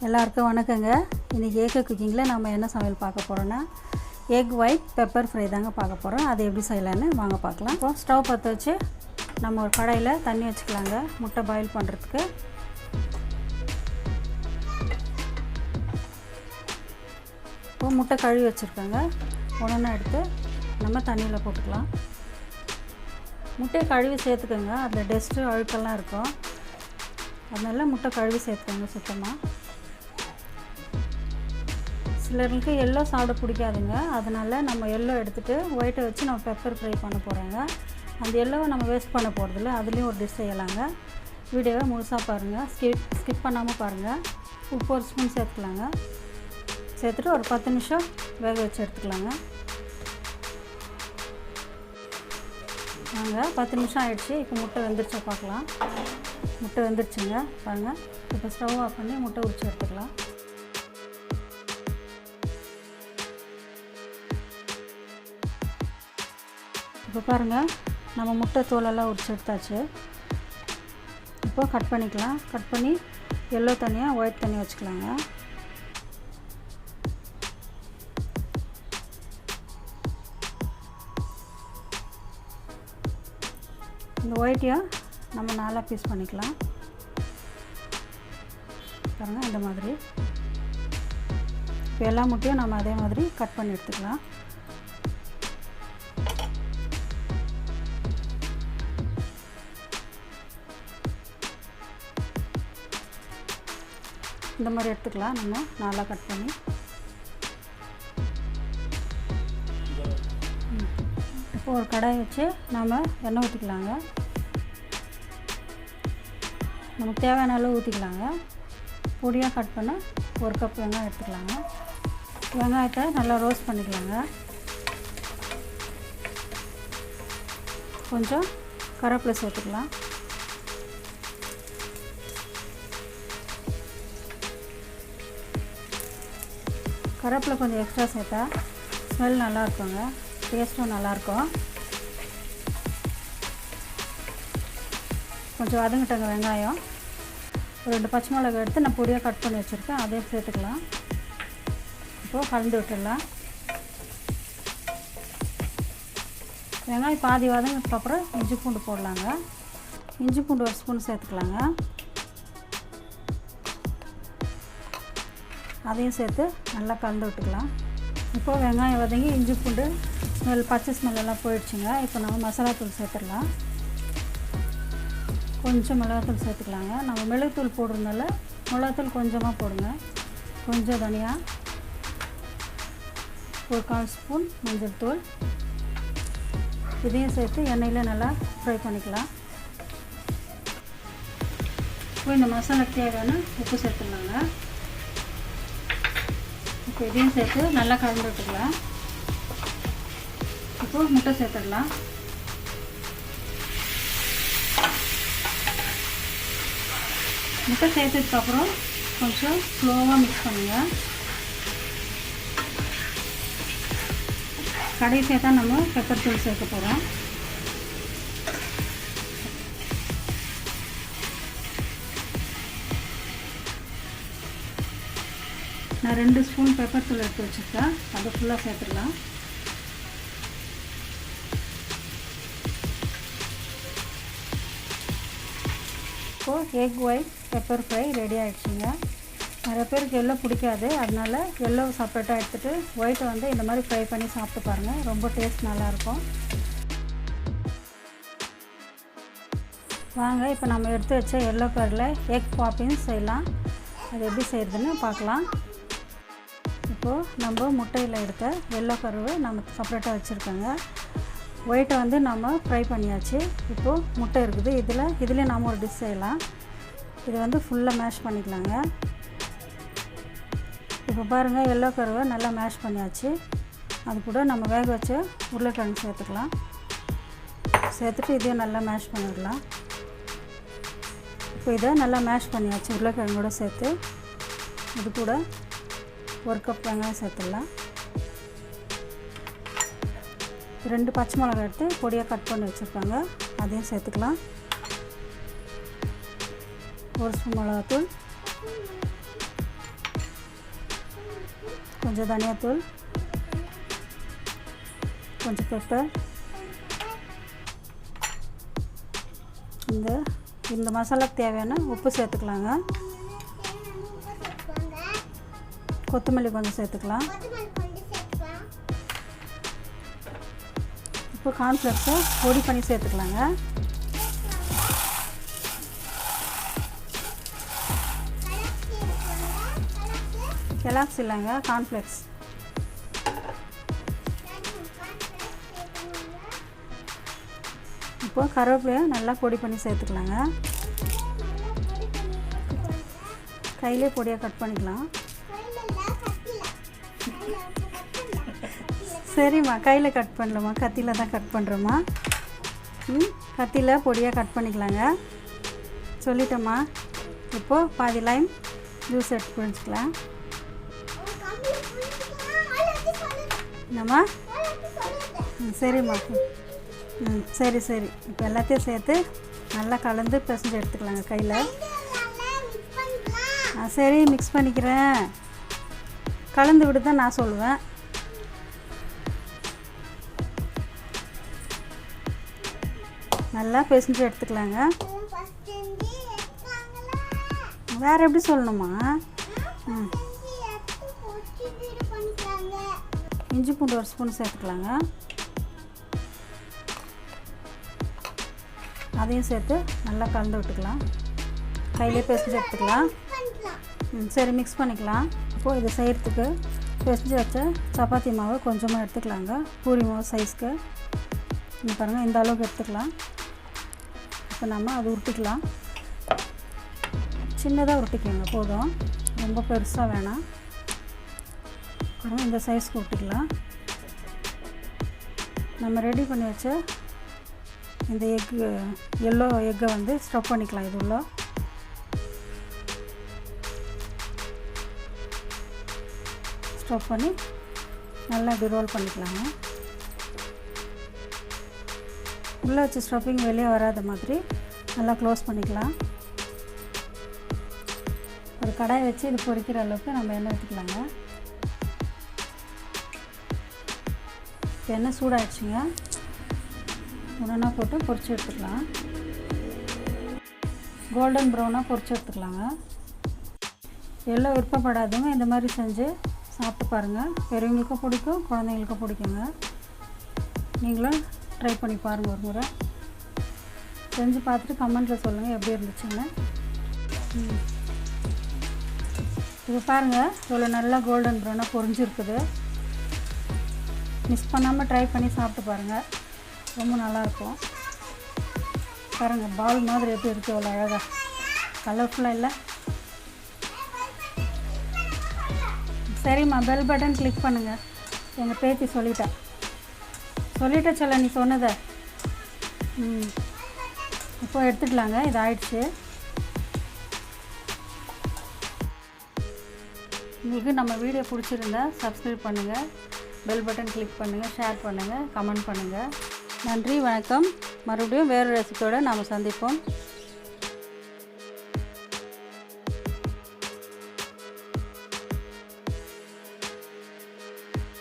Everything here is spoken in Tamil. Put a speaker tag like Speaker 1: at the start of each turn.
Speaker 1: எல்லாருக்கும் வணக்கங்க. இன்றைக்கி ஏக குக்கிங்கில் நம்ம என்ன சமையல் பார்க்க போகிறோன்னா எக் ஒயிட் பெப்பர் ஃப்ரை தாங்க பார்க்க போகிறோம். அது எப்படி செய்யலான்னு வாங்க பார்க்கலாம். இப்போ ஸ்டவ் பற்ற வச்சு நம்ம ஒரு கடாயில் தண்ணி வச்சுக்கலாங்க முட்டை பாயில் பண்ணுறதுக்கு. இப்போ முட்டை கழுவி வச்சுருக்கோங்க. ஒன்றா எடுத்து நம்ம தண்ணியில் போட்டுக்கலாம். முட்டையை கழுவி சேர்த்துக்கோங்க. அதில் டஸ்ட்டு அழுக்கெல்லாம் இருக்கும், அதனால முட்டை கழுவி சேர்த்துக்கோங்க சுத்தமாக. சிலருக்கு எல்லோ சாப்பிட பிடிக்காதுங்க, அதனால் நம்ம எல்லோ எடுத்துகிட்டு ஒயிட்டை வச்சு நம்ம பெப்பர் ஃப்ரை பண்ண போகிறோங்க. அந்த எல்லோவை நம்ம வேஸ்ட் பண்ண போகிறதில்ல, அதுலேயும் ஒரு டிஷ் செய்யலாங்க. வீடியோவை முழுசாக பாருங்கள், ஸ்கிப் பண்ணாமல் பாருங்கள். உப்பு ஒரு ஸ்பூன் சேர்த்துக்கலாங்க. சேர்த்துட்டு ஒரு 10 நிமிஷம் வேக வச்சு எடுத்துக்கலாங்க. நாங்கள் 10 நிமிஷம் ஆகிடுச்சு. இப்போ முட்டை வெந்துருச்சா பார்க்கலாம். முட்டை வெந்துருச்சுங்க பாருங்கள். இப்போ ஸ்டவ் ஆஃப் பண்ணி முட்டை உரிச்சு எடுத்துக்கலாம். இப்போ பாருங்கள், நம்ம முட்டை தோலெல்லாம் உரிச்சு எடுத்தாச்சு. இப்போ கட் பண்ணிக்கலாம். கட் பண்ணி எல்லோ தனியாக ஒயிட் தனியாக வச்சுக்கலாங்க. இந்த ஒயிட்டையும் நம்ம 4 பீஸ் பண்ணிக்கலாம். பாருங்கள் இந்த மாதிரி. இப்போ எல்லா முட்டையும் நம்ம அதே மாதிரி கட் பண்ணி எடுத்துக்கலாம். இந்த மாதிரி எடுத்துக்கலாம். நம்ம 4 கட் பண்ணி இப்போ ஒரு கடாய் வச்சு நாம் எண்ணெய் ஊற்றிக்கலாங்க. நமக்கு தேவையான அளவு ஊற்றிக்கலாங்க. பொடியாக கட் பண்ண 1 கப் வெங்காயம் எடுத்துக்கலாங்க. வெங்காயத்தை நல்லா ரோஸ்ட் பண்ணிக்கலாங்க. கொஞ்சம் கருவேப்பிலை சேர்த்துக்கலாம். கருவேப்பிலை கொஞ்சம் எக்ஸ்ட்ரா சேர்த்தா ஸ்மெல் நல்லாயிருக்குங்க, டேஸ்ட்டும் நல்லாயிருக்கும். கொஞ்சம் வதங்கிட்டங்க வெங்காயம். ஒரு 2 பச்சை மிளகாய் எடுத்து நான் பொடியாக கட் பண்ணி வச்சுருக்கேன், அதையும் சேர்த்துக்கலாம். இப்போது கலந்து விட்டுடலாம். வெங்காயம் பாதி வதங்கினதுக்கப்புறம் இஞ்சி பூண்டு போடலாங்க. இஞ்சி பூண்டு 1 ஸ்பூன் சேர்த்துக்கலாங்க. அதையும் சேர்த்து நல்லா கலந்து விட்டுக்கலாம். இப்போது வெங்காயம் வதங்கி இஞ்சி பூண்டு ஸ்மெல் பச்சை ஸ்மெல்லாம் போயிடுச்சுங்க. இப்போ நம்ம மசாலாத்தூள் சேர்த்துடலாம். கொஞ்சம் மிளகாத்தூள் சேர்த்துக்கலாங்க. நம்ம மிளகுத்தூள் போடுறதுனால மிளகாத்தூள் கொஞ்சமாக போடுங்க. கொஞ்சம் தனியா, ஒரு 1/4 ஸ்பூன் மஞ்சள் தூள். இதையும் சேர்த்து எண்ணெயில் நல்லா ஃப்ரை பண்ணிக்கலாம். இப்போ இந்த மசாலாக்கு தேவையான உப்பு சேர்த்துக்கலாங்க. இப்போ இதையும் சேர்த்து நல்லா கலந்து விட்டுக்கலாம். இப்போ முட்டை சேர்த்துடலாம். முட்டை சேர்த்ததுக்கப்புறம் கொஞ்சம் ஸ்லோவாக மிக்ஸ் பண்ணுங்கள். கடைசியாக தான் நம்ம பெப்பர் தூள் சேர்க்க போகிறோம். நான் 2 ஸ்பூன் பெப்பர் தூள் எடுத்து வச்சுருக்கேன், அதை ஃபுல்லாக சேர்த்துடலாம். இப்போது egg white pepper fry ready ஆகிடுச்சிங்க. நிறைய பேருக்கு எல்லோ பிடிக்காது, அதனால் எல்லோ செப்பரேட்டாக எடுத்துகிட்டு ஒயிட்டை வந்து இந்த மாதிரி ஃப்ரை பண்ணி சாப்பிட்டு பாருங்கள். ரொம்ப டேஸ்ட் நல்லாயிருக்கும். வாங்க இப்போ நம்ம எடுத்து வச்ச எல்லோ கலரில் எக் பாப்பின்ஸ் செய்யலாம். அது எப்படி செய்கிறதுன்னு பார்க்கலாம். இப்போது நம்ம முட்டையில் எடுத்த எல்லோ கருவை நம்ம செப்பரேட்டாக வச்சுருக்கோங்க. ஒயிட்டை வந்து நம்ம ஃப்ரை பண்ணியாச்சு. இப்போது முட்டை இருக்குது, இதில் நாம் ஒரு டிஷ் செய்யலாம். இதை வந்து ஃபுல்லாக மேஷ் பண்ணிக்கலாங்க. இப்போ பாருங்கள், எல்லோ கருவை நல்லா மேஷ் பண்ணியாச்சு. அது கூட நம்ம வேக வச்சு உருளைக்கிழங்கு சேர்த்துக்கலாம். சேர்த்துட்டு இதையும் நல்லா மேஷ் பண்ணிடலாம். இப்போ இதை நல்லா மேஷ் பண்ணியாச்சு. உருளைக்கிழங்கோடு சேர்த்து இது கூட 1 கப் வெங்காயம் சேர்த்துடலாம். 2 பச்சை மிளகாய் எடுத்து பொடியாக கட் பண்ணி வச்சுருக்காங்க, அதையும் சேர்த்துக்கலாம். 1 ஸ்பூன் மிளகாத்தூள், கொஞ்சம் தனியாத்தூள், கொஞ்சம் பெப்பர். இந்த மசாலாக்கு தேவையான உப்பு சேர்த்துக்கலாங்க. கொத்தமல்லி கொஞ்சம் சேர்த்துக்கலாம். இப்போ கார்ன்ஃப்ளெக்ஸை பொடி பண்ணி சேர்த்துக்கலாங்க. கெலாக்ஸ் இல்லைங்க, கார்ன்ஃப்ளெக்ஸ். இப்போ கருவேப்பிலையை நல்லா பொடி பண்ணி சேர்த்துக்கலாங்க. கையிலே பொடியாக கட் பண்ணிக்கலாம். சரிம்மா, கையில் கட் பண்ணலம்மா, கத்தியில் தான் கட் பண்ணுறோம்மா. கத்தியில் பொடியாக கட் பண்ணிக்கலாங்க. சொல்லிட்டோம்மா. இப்போது பாதி லைம் ஜூஸ் எடுத்து புழிஞ்சிக்கலாம். என்னம்மா? சரிம்மா. சரி சரி. இப்போ எல்லாத்தையும் சேர்த்து நல்லா கலந்து பிசைஞ்சு எடுத்துக்கலாங்க கையில். சரி, மிக்ஸ் பண்ணிக்கிறேன். கலந்து விட்டு தான் நான் சொல்லுவேன். நல்லா பிசைஞ்சு எடுத்துக்கலாங்க. வேறு எப்படி சொல்லணுமா? இஞ்சி பூண்டு ஒரு ஸ்பூன் சேர்த்துக்கலாங்க. அதையும் சேர்த்து நல்லா கலந்து விட்டுக்கலாம். கையிலே பிசைஞ்சு எடுத்துக்கலாம். சரி, மிக்ஸ் பண்ணிக்கலாம். இப்போது இதை செய்கிறதுக்கு பிசைஞ்சு வச்ச சப்பாத்தி மாவு கொஞ்சமாக எடுத்துக்கலாங்க. பூரி மாவு சைஸ்க்கு இங்கே பாருங்கள், இந்த அளவுக்கு எடுத்துக்கலாம். இப்போ நம்ம அது உருட்டிக்கலாம். சின்னதாக உருட்டிக்கோங்க போதும், ரொம்ப பெருசாக வேணாம். இந்த சைஸ்க்கு உருட்டிக்கலாம். நம்ம ரெடி பண்ணி வச்ச இந்த எல்லோ எக்கை வந்து ஸ்டஃப் பண்ணிக்கலாம். இது உள்ள ஸ்டஃப் பண்ணி நல்லா இப்படி ரோல் பண்ணிக்கலாங்க. உள்ளே வச்ச ஸ்டஃபிங் வெளியே வராத மாதிரி நல்லா க்ளோஸ் பண்ணிக்கலாம். ஒரு கடாயை வச்சு இது பொரிக்கிற அளவுக்கு நம்ம எண்ணெய் ஊற்றிக்கலாங்க. எண்ணெய் சூடாகிடுச்சுங்க. ஒன்றா போட்டு பொரிச்சு எடுத்துக்கலாம். கோல்டன் ப்ரௌனாக பொரிச்சு எடுத்துக்கலாங்க. எல்லாம் விருப்பப்படாதவங்க இந்த மாதிரி செஞ்சு சாப்பிட்டு பாருங்கள். பெரியவங்களுக்கும் பிடிக்கும், குழந்தைங்களுக்கும் பிடிக்குங்க. நீங்களும் ட்ரை பண்ணி பாருங்கள் ஒரு முறை. செஞ்சு பார்த்துட்டு கமெண்ட்டில் சொல்லுங்கள் எப்படி இருந்துச்சுன்னு. இது பாருங்கள், இவ்வளோ நல்லா கோல்டன் ப்ரௌனாக பொரிஞ்சிருக்குது. மிஸ் பண்ணாமல் ட்ரை பண்ணி சாப்பிட்டு பாருங்கள், ரொம்ப நல்லாயிருக்கும். பாருங்கள், பால் மாதிரி எப்படி இருக்குது, அவ்வளோ அழகாக கலர்ஃபுல்லாக இல்லை? சரிம்மா, பெல் பட்டன் கிளிக் பண்ணுங்கள். எங்கள் பேத்தி சொல்லிட்டேன் சொல்ல நீ சொன்னதை. இப்போ எடுத்துக்கலாங்க. இது ஆயிடுச்சு. உங்களுக்கு நம்ம வீடியோ பிடிச்சிருந்தா சப்ஸ்கிரைப் பண்ணுங்கள், பெல் பட்டன் கிளிக் பண்ணுங்கள், ஷேர் பண்ணுங்கள், கமெண்ட் பண்ணுங்கள். நன்றி, வணக்கம். மறுபடியும் வேறு ரெசிபியோடு நாம் சந்திப்போம்.